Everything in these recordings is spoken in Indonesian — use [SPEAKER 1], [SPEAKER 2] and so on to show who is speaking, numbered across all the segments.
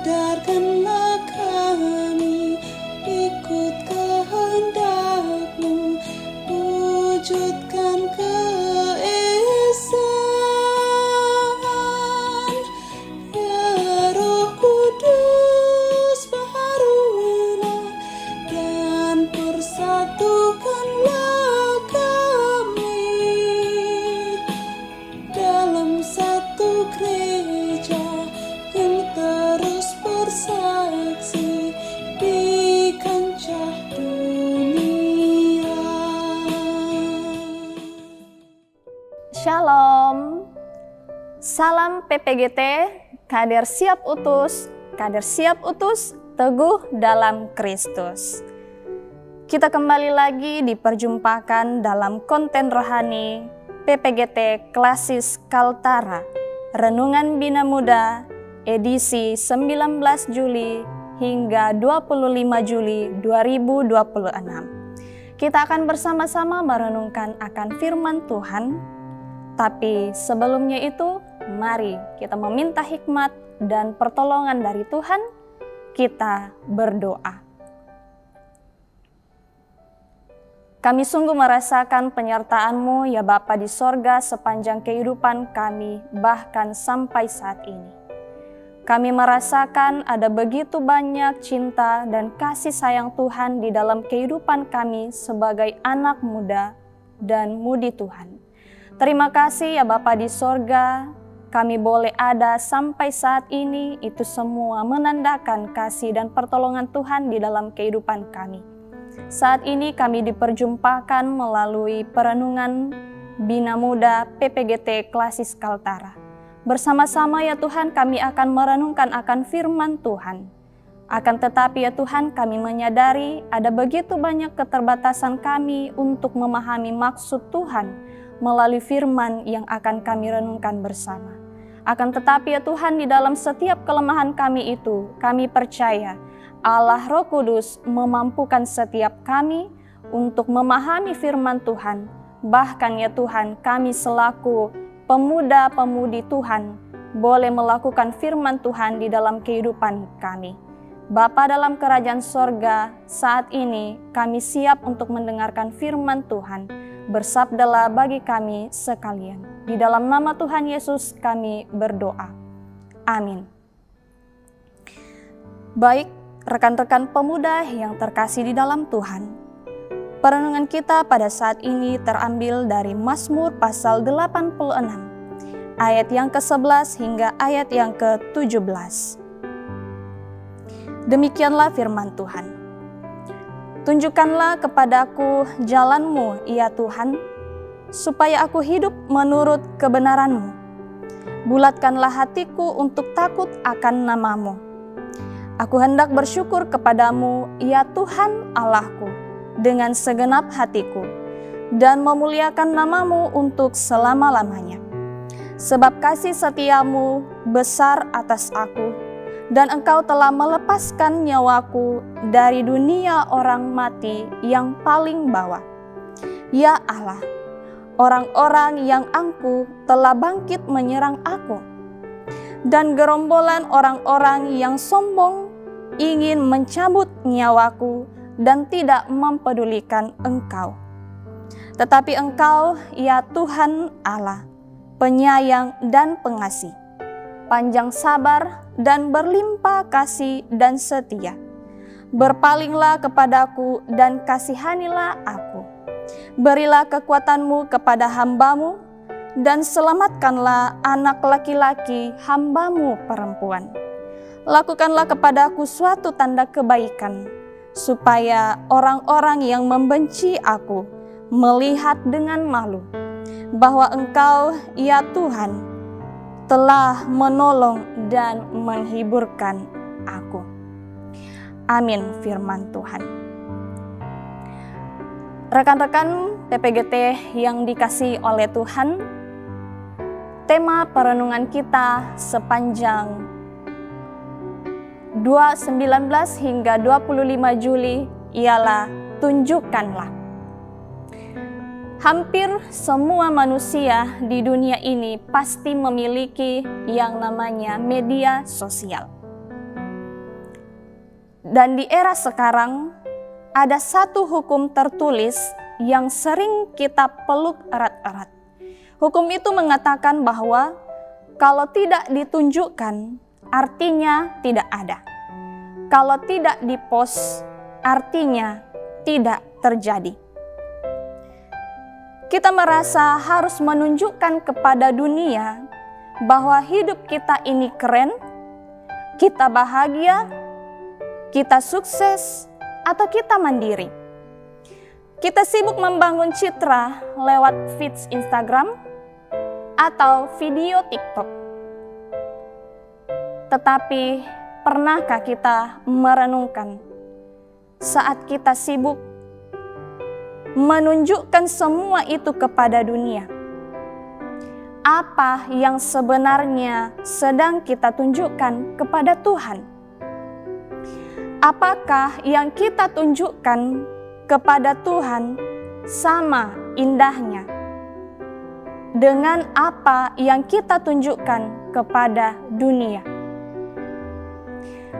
[SPEAKER 1] sadarkanlah kami, ikut kehendak-Mu, wujudkan keesaan. Ya Roh Kudus, baharuilah dan persatukanlah kami dalam satu gereja yang terus bersaksi di kancah dunia.
[SPEAKER 2] Shalom, salam PPGT, kader siap utus, teguh dalam Kristus. Kita kembali lagi diperjumpakan dalam konten rohani PPGT Klasis Kaltara, Renungan Bina Muda, edisi 19 Juli hingga 25 Juli 2026. Kita akan bersama-sama merenungkan akan firman Tuhan. Tapi sebelumnya itu, mari kita meminta hikmat dan pertolongan dari Tuhan. Kita berdoa. Kami sungguh merasakan penyertaan-Mu ya Bapa di sorga sepanjang kehidupan kami, bahkan sampai saat ini. Kami merasakan ada begitu banyak cinta dan kasih sayang Tuhan di dalam kehidupan kami sebagai anak muda dan mudi Tuhan. Terima kasih ya Bapa di sorga, kami boleh ada sampai saat ini, itu semua menandakan kasih dan pertolongan Tuhan di dalam kehidupan kami. Saat ini kami diperjumpakan melalui perenungan Bina Muda PPGT Klasis Kaltara. Bersama-sama ya Tuhan kami akan merenungkan akan firman Tuhan. Akan tetapi ya Tuhan kami menyadari ada begitu banyak keterbatasan kami untuk memahami maksud Tuhan melalui firman yang akan kami renungkan bersama. Akan tetapi ya Tuhan di dalam setiap kelemahan kami itu, kami percaya Allah Roh Kudus memampukan setiap kami untuk memahami firman Tuhan. Bahkan ya Tuhan kami selaku pemuda-pemudi Tuhan boleh melakukan firman Tuhan di dalam kehidupan kami. Bapa dalam kerajaan sorga, saat ini kami siap untuk mendengarkan firman Tuhan. Bersabdalah bagi kami sekalian. Di dalam nama Tuhan Yesus kami berdoa. Amin. Baik, rekan-rekan pemuda yang terkasih di dalam Tuhan. Perenungan kita pada saat ini terambil dari Mazmur pasal 86, ayat yang ke-11 hingga ayat yang ke-17. Demikianlah firman Tuhan. Tunjukkanlah kepadaku jalan-Mu, ya Tuhan, supaya aku hidup menurut kebenaran-Mu. Bulatkanlah hatiku untuk takut akan nama-Mu. Aku hendak bersyukur kepadamu, ya Tuhan Allahku, dengan segenap hatiku, dan memuliakan nama-Mu untuk selama-lamanya. Sebab kasih setia-Mu besar atas aku, dan Engkau telah melepaskan nyawaku dari dunia orang mati yang paling bawah. Ya Allah, orang-orang yang angkuh telah bangkit menyerang aku, dan gerombolan orang-orang yang sombong ingin mencabut nyawaku dan tidak mempedulikan Engkau. Tetapi Engkau, ya Tuhan Allah, penyayang dan pengasih, panjang sabar dan berlimpah kasih dan setia. Berpalinglah kepadaku dan kasihanilah aku. Berilah kekuatan-Mu kepada hamba-Mu dan selamatkanlah anak laki-laki hamba-Mu perempuan. Lakukanlah kepadaku suatu tanda kebaikan, supaya orang-orang yang membenci aku melihat dengan malu bahwa Engkau, ya Tuhan, telah menolong dan menghiburkan aku. Amin firman Tuhan. Rekan-rekan PPGT yang dikasihi oleh Tuhan, tema perenungan kita sepanjang 19 hingga 25 Juli ialah tunjukkanlah. Hampir semua manusia di dunia ini pasti memiliki yang namanya media sosial. Dan di era sekarang, ada satu hukum tertulis yang sering kita peluk erat-erat. Hukum itu mengatakan bahwa kalau tidak ditunjukkan, artinya tidak ada. Kalau tidak dipost, artinya tidak terjadi. Kita merasa harus menunjukkan kepada dunia bahwa hidup kita ini keren, kita bahagia, kita sukses, atau kita mandiri. Kita sibuk membangun citra lewat feeds Instagram atau video TikTok. Tetapi pernahkah kita merenungkan saat kita sibuk menunjukkan semua itu kepada dunia? Apa yang sebenarnya sedang kita tunjukkan kepada Tuhan? Apakah yang kita tunjukkan kepada Tuhan sama indahnya dengan apa yang kita tunjukkan kepada dunia?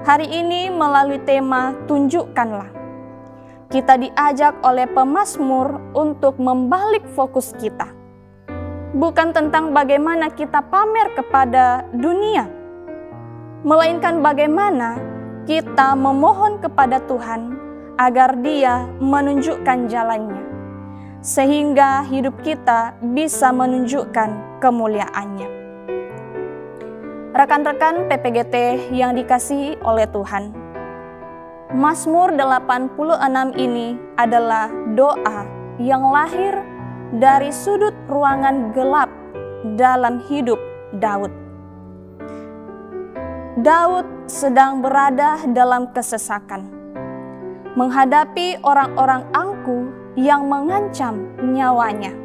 [SPEAKER 2] Hari ini melalui tema Tunjukkanlah, kita diajak oleh pemazmur untuk membalik fokus kita. Bukan tentang bagaimana kita pamer kepada dunia, melainkan bagaimana kita memohon kepada Tuhan agar Dia menunjukkan jalannya, sehingga hidup kita bisa menunjukkan kemuliaan-Nya. Rekan-rekan PPGT yang dikasihi oleh Tuhan, Mazmur 86 ini adalah doa yang lahir dari sudut ruangan gelap dalam hidup Daud. Daud sedang berada dalam kesesakan, menghadapi orang-orang angkuh yang mengancam nyawanya.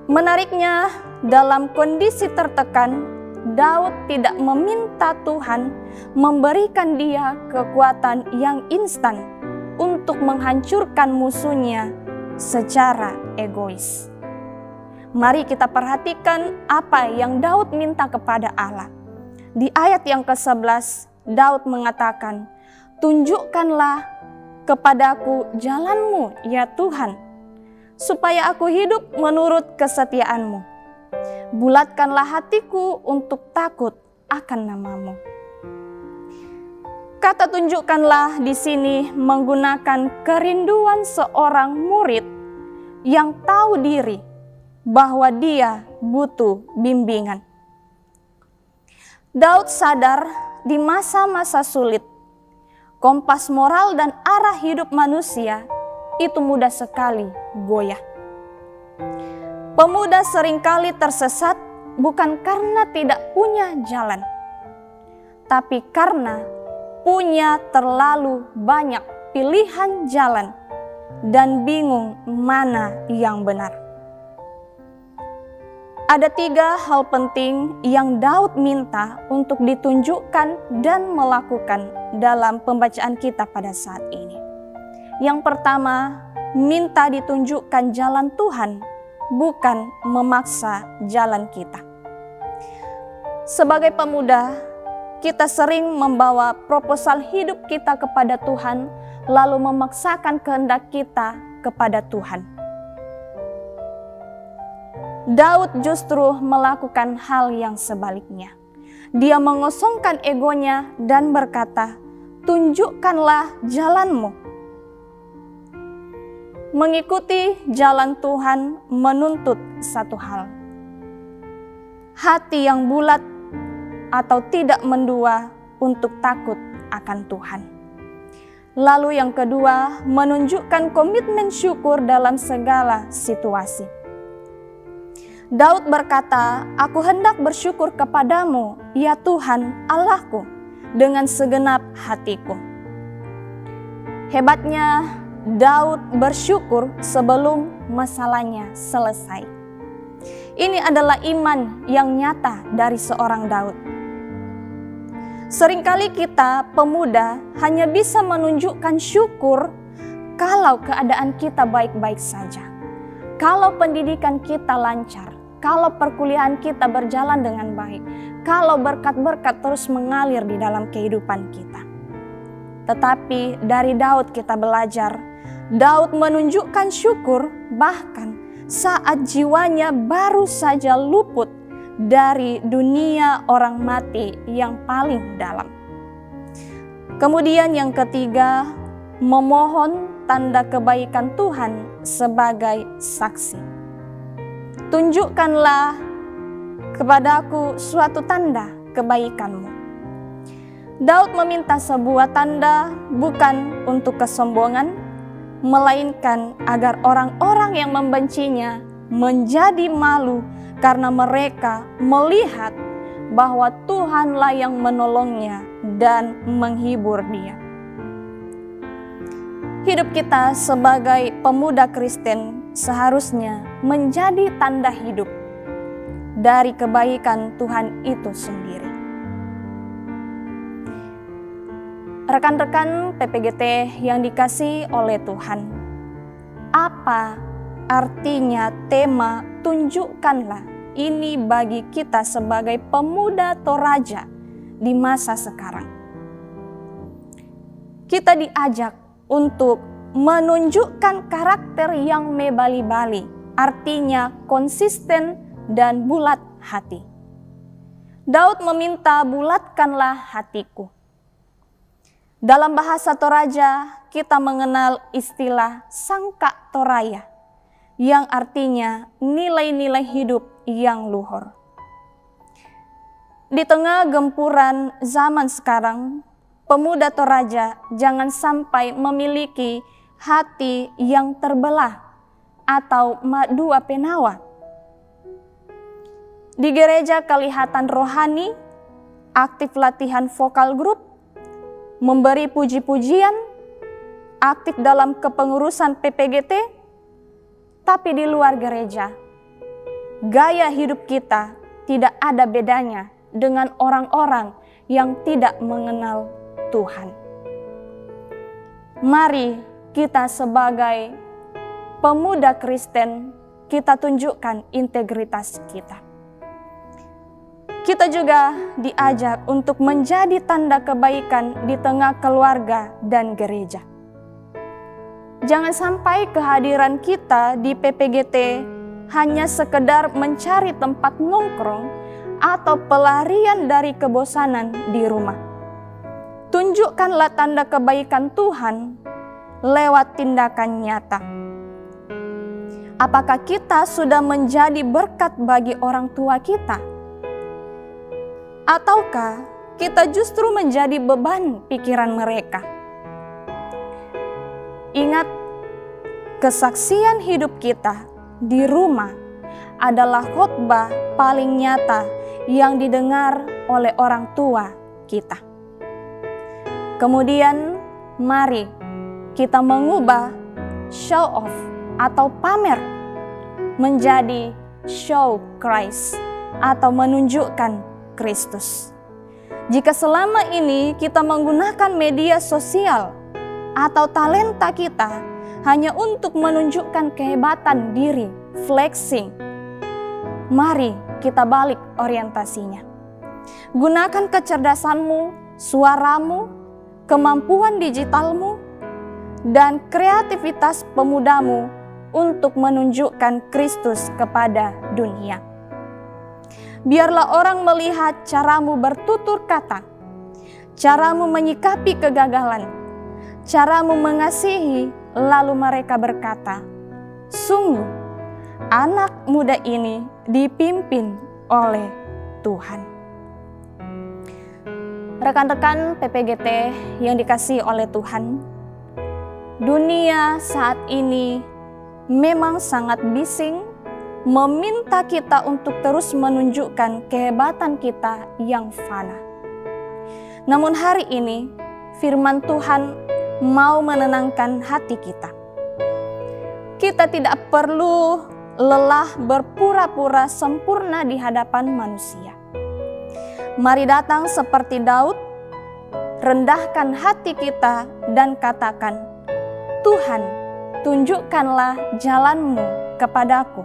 [SPEAKER 2] Menariknya, dalam kondisi tertekan, Daud tidak meminta Tuhan memberikan dia kekuatan yang instan untuk menghancurkan musuhnya secara egois. Mari kita perhatikan apa yang Daud minta kepada Allah. Di ayat yang ke-11, Daud mengatakan, "Tunjukkanlah kepadaku jalan-Mu, ya Tuhan, supaya aku hidup menurut kesetiaan-Mu. Bulatkanlah hatiku untuk takut akan nama-Mu." Kata tunjukkanlah di sini menggunakan kerinduan seorang murid yang tahu diri bahwa dia butuh bimbingan. Daud sadar di masa-masa sulit, kompas moral dan arah hidup manusia itu mudah sekali goyah. Pemuda seringkali tersesat bukan karena tidak punya jalan, tapi karena punya terlalu banyak pilihan jalan dan bingung mana yang benar. Ada 3 hal penting yang Daud minta untuk ditunjukkan dan melakukan dalam pembacaan kita pada saat ini. Yang pertama, minta ditunjukkan jalan Tuhan, bukan memaksa jalan kita. Sebagai pemuda, kita sering membawa proposal hidup kita kepada Tuhan, lalu memaksakan kehendak kita kepada Tuhan. Daud justru melakukan hal yang sebaliknya. Dia mengosongkan egonya dan berkata, "Tunjukkanlah jalan-Mu." Mengikuti jalan Tuhan menuntut satu hal: hati yang bulat atau tidak mendua untuk takut akan Tuhan. Lalu yang kedua, menunjukkan komitmen syukur dalam segala situasi. Daud berkata, "Aku hendak bersyukur kepadamu, ya Tuhan Allahku, dengan segenap hatiku." Hebatnya, Daud bersyukur sebelum masalahnya selesai. Ini adalah iman yang nyata dari seorang Daud. Seringkali kita pemuda hanya bisa menunjukkan syukur kalau keadaan kita baik-baik saja. Kalau pendidikan kita lancar, kalau perkuliahan kita berjalan dengan baik, kalau berkat-berkat terus mengalir di dalam kehidupan kita. Tetapi dari Daud kita belajar, Daud menunjukkan syukur bahkan saat jiwanya baru saja luput dari dunia orang mati yang paling dalam. Kemudian yang ketiga, memohon tanda kebaikan Tuhan sebagai saksi. Tunjukkanlah kepadaku suatu tanda kebaikan-Mu. Daud meminta sebuah tanda bukan untuk kesombongan, melainkan agar orang-orang yang membencinya menjadi malu karena mereka melihat bahwa Tuhanlah yang menolongnya dan menghibur dia. Hidup kita sebagai pemuda Kristen seharusnya menjadi tanda hidup dari kebaikan Tuhan itu sendiri. Rekan-rekan PPGT yang dikasihi oleh Tuhan, apa artinya tema tunjukkanlah ini bagi kita sebagai pemuda Toraja di masa sekarang? Kita diajak untuk menunjukkan karakter yang mebali-bali, artinya konsisten dan bulat hati. Daud meminta, bulatkanlah hatiku. Dalam bahasa Toraja, kita mengenal istilah sangka toraya, yang artinya nilai-nilai hidup yang luhur. Di tengah gempuran zaman sekarang, pemuda Toraja jangan sampai memiliki hati yang terbelah atau dua penawa. Di gereja kelihatan rohani, aktif latihan vokal grup, memberi puji-pujian, aktif dalam kepengurusan PPGT, tapi di luar gereja, gaya hidup kita tidak ada bedanya dengan orang-orang yang tidak mengenal Tuhan. Mari kita sebagai pemuda Kristen, kita tunjukkan integritas kita. Kita juga diajak untuk menjadi tanda kebaikan di tengah keluarga dan gereja. Jangan sampai kehadiran kita di PPGT hanya sekedar mencari tempat nongkrong atau pelarian dari kebosanan di rumah. Tunjukkanlah tanda kebaikan Tuhan lewat tindakan nyata. Apakah kita sudah menjadi berkat bagi orang tua kita? Ataukah kita justru menjadi beban pikiran mereka? Ingat, kesaksian hidup kita di rumah adalah khotbah paling nyata yang didengar oleh orang tua kita. Kemudian, mari kita mengubah show off atau pamer menjadi show Christ atau menunjukkan Kristus. Jika selama ini kita menggunakan media sosial atau talenta kita hanya untuk menunjukkan kehebatan diri, flexing, mari kita balik orientasinya. Gunakan kecerdasanmu, suaramu, kemampuan digitalmu, dan kreativitas pemudamu untuk menunjukkan Kristus kepada dunia. Biarlah orang melihat caramu bertutur kata, caramu menyikapi kegagalan, caramu mengasihi, lalu mereka berkata, sungguh anak muda ini dipimpin oleh Tuhan. Rekan-rekan PPGT yang dikasihi oleh Tuhan, dunia saat ini memang sangat bising, meminta kita untuk terus menunjukkan kehebatan kita yang fana. Namun hari ini, firman Tuhan mau menenangkan hati kita. Kita tidak perlu lelah berpura-pura sempurna di hadapan manusia. Mari datang seperti Daud, rendahkan hati kita dan katakan, Tuhan, tunjukkanlah jalan-Mu kepadaku.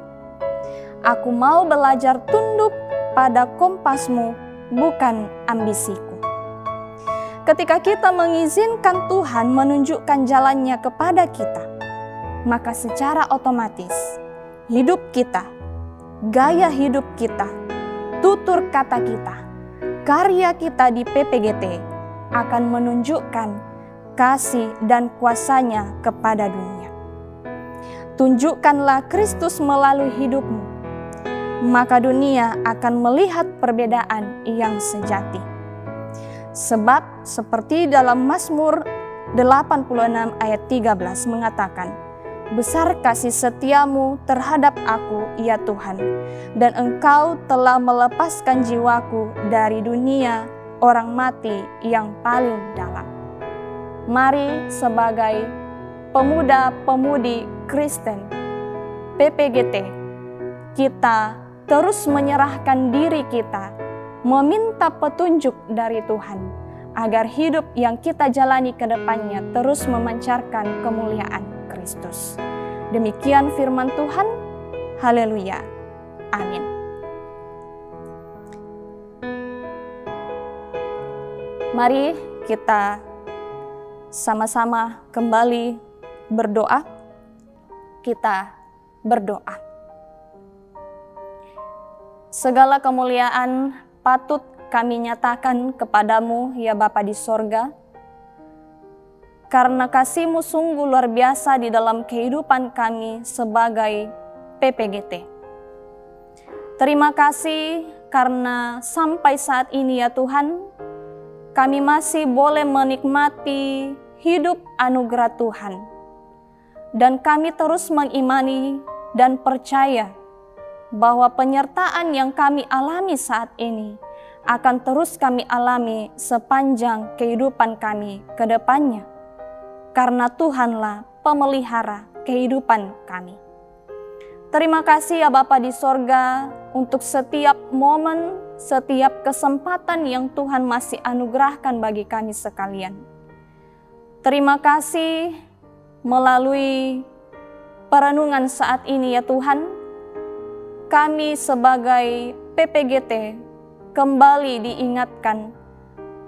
[SPEAKER 2] Aku mau belajar tunduk pada kompasmu, bukan ambisiku. ketika kita mengizinkan Tuhan menunjukkan jalannya kepada kita, maka secara otomatis hidup kita, gaya hidup kita, tutur kata kita, karya kita di PPGT akan menunjukkan kasih dan kuasanya kepada dunia. Tunjukkanlah Kristus melalui hidupmu, maka dunia akan melihat perbedaan yang sejati. Sebab seperti dalam Mazmur 86 ayat 13 mengatakan, besar kasih setiamu terhadap aku, ya Tuhan, dan Engkau telah melepaskan jiwaku dari dunia orang mati yang paling dalam. Mari sebagai pemuda-pemudi Kristen PPGT, kita terus menyerahkan diri kita, meminta petunjuk dari Tuhan, agar hidup yang kita jalani ke depannya terus memancarkan kemuliaan Kristus. Demikian firman Tuhan. Haleluya. Amin. Mari kita sama-sama kembali berdoa. Kita berdoa. Segala kemuliaan patut kami nyatakan kepadamu, ya Bapa di sorga, karena kasih-Mu sungguh luar biasa di dalam kehidupan kami sebagai PPGT. Terima kasih karena sampai saat ini ya Tuhan, kami masih boleh menikmati hidup anugerah Tuhan. Dan kami terus mengimani dan percaya bahwa penyertaan yang kami alami saat ini akan terus kami alami sepanjang kehidupan kami ke depannya. Karena Tuhanlah pemelihara kehidupan kami. Terima kasih ya Bapa di sorga untuk setiap momen, setiap kesempatan yang Tuhan masih anugerahkan bagi kami sekalian. Terima kasih melalui perenungan saat ini ya Tuhan, kami sebagai PPGT kembali diingatkan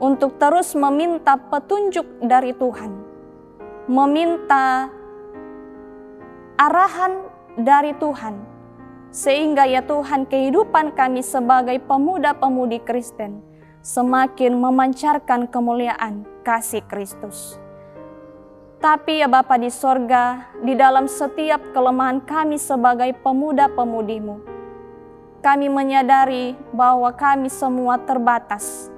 [SPEAKER 2] untuk terus meminta petunjuk dari Tuhan, meminta arahan dari Tuhan, sehingga ya Tuhan kehidupan kami sebagai pemuda-pemudi Kristen semakin memancarkan kemuliaan kasih Kristus. Tapi ya Bapa di sorga, di dalam setiap kelemahan kami sebagai pemuda-pemudimu, kami menyadari bahwa kami semua terbatas.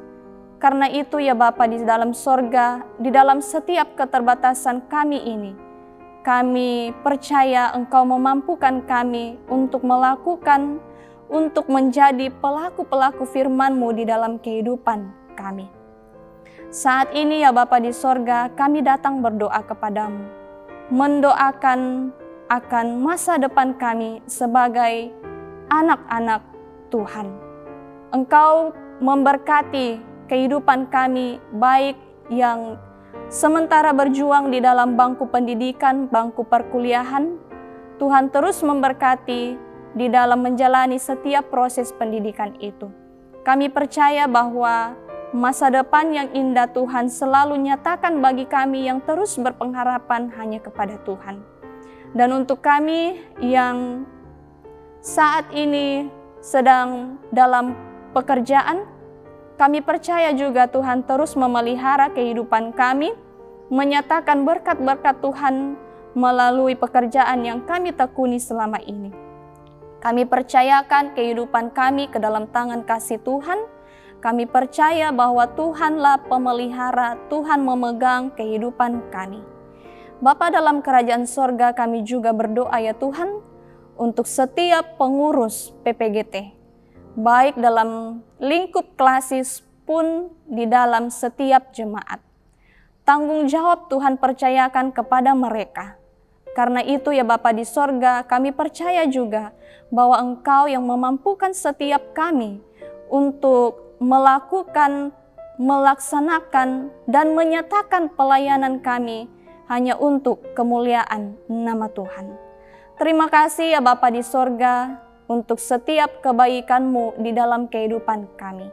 [SPEAKER 2] Karena itu ya Bapa di dalam sorga, di dalam setiap keterbatasan kami ini, kami percaya Engkau memampukan kami untuk melakukan, untuk menjadi pelaku-pelaku firman-Mu di dalam kehidupan kami. Saat ini ya Bapa di sorga, kami datang berdoa kepadamu, mendoakan akan masa depan kami sebagai anak-anak Tuhan. Engkau memberkati kehidupan kami, baik yang sementara berjuang di dalam bangku pendidikan, bangku perkuliahan. Tuhan terus memberkati di dalam menjalani setiap proses pendidikan itu. Kami percaya bahwa masa depan yang indah Tuhan selalu nyatakan bagi kami yang terus berpengharapan hanya kepada Tuhan. Dan untuk kami yang saat ini sedang dalam pekerjaan, kami percaya juga Tuhan terus memelihara kehidupan kami, menyatakan berkat-berkat Tuhan melalui pekerjaan yang kami tekuni selama ini. Kami percayakan kehidupan kami ke dalam tangan kasih Tuhan. Kami percaya bahwa Tuhanlah pemelihara, Tuhan memegang kehidupan kami. Bapa dalam kerajaan sorga, kami juga berdoa ya Tuhan untuk setiap pengurus PPGT, baik dalam lingkup klasis pun di dalam setiap jemaat. Tanggung jawab Tuhan percayakan kepada mereka. Karena itu ya Bapa di sorga, kami percaya juga bahwa Engkau yang memampukan setiap kami untuk melakukan, melaksanakan, dan menyatakan pelayanan kami hanya untuk kemuliaan nama Tuhan. Terima kasih ya Bapa di sorga untuk setiap kebaikan-Mu di dalam kehidupan kami.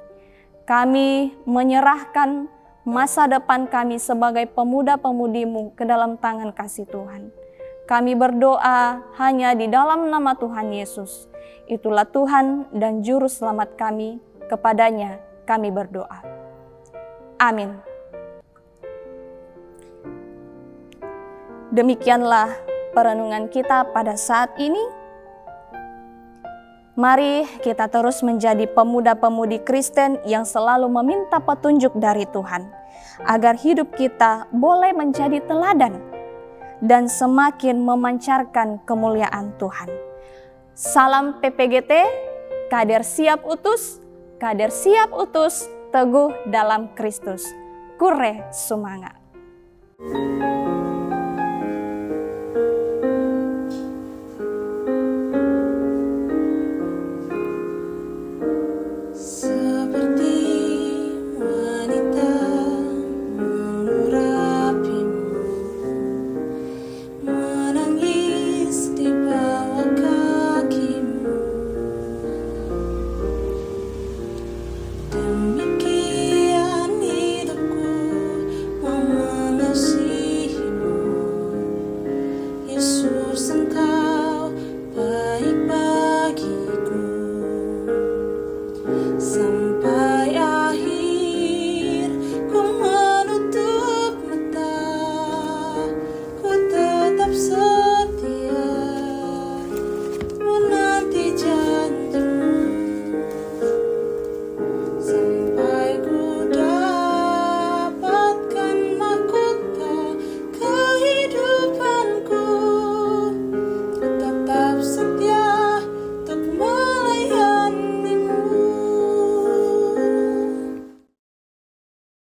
[SPEAKER 2] Kami menyerahkan, masa depan kami sebagai pemuda-pemudimu ke dalam tangan kasih Tuhan. Kami berdoa hanya di dalam nama Tuhan Yesus. Itulah Tuhan dan Juru Selamat kami, kepadanya kami berdoa. Amin. Demikianlah perenungan kita pada saat ini. Mari kita terus menjadi pemuda-pemudi Kristen yang selalu meminta petunjuk dari Tuhan, agar hidup kita boleh menjadi teladan dan semakin memancarkan kemuliaan Tuhan. Salam PPGT, kader siap utus, teguh dalam Kristus. Kure Sumanga.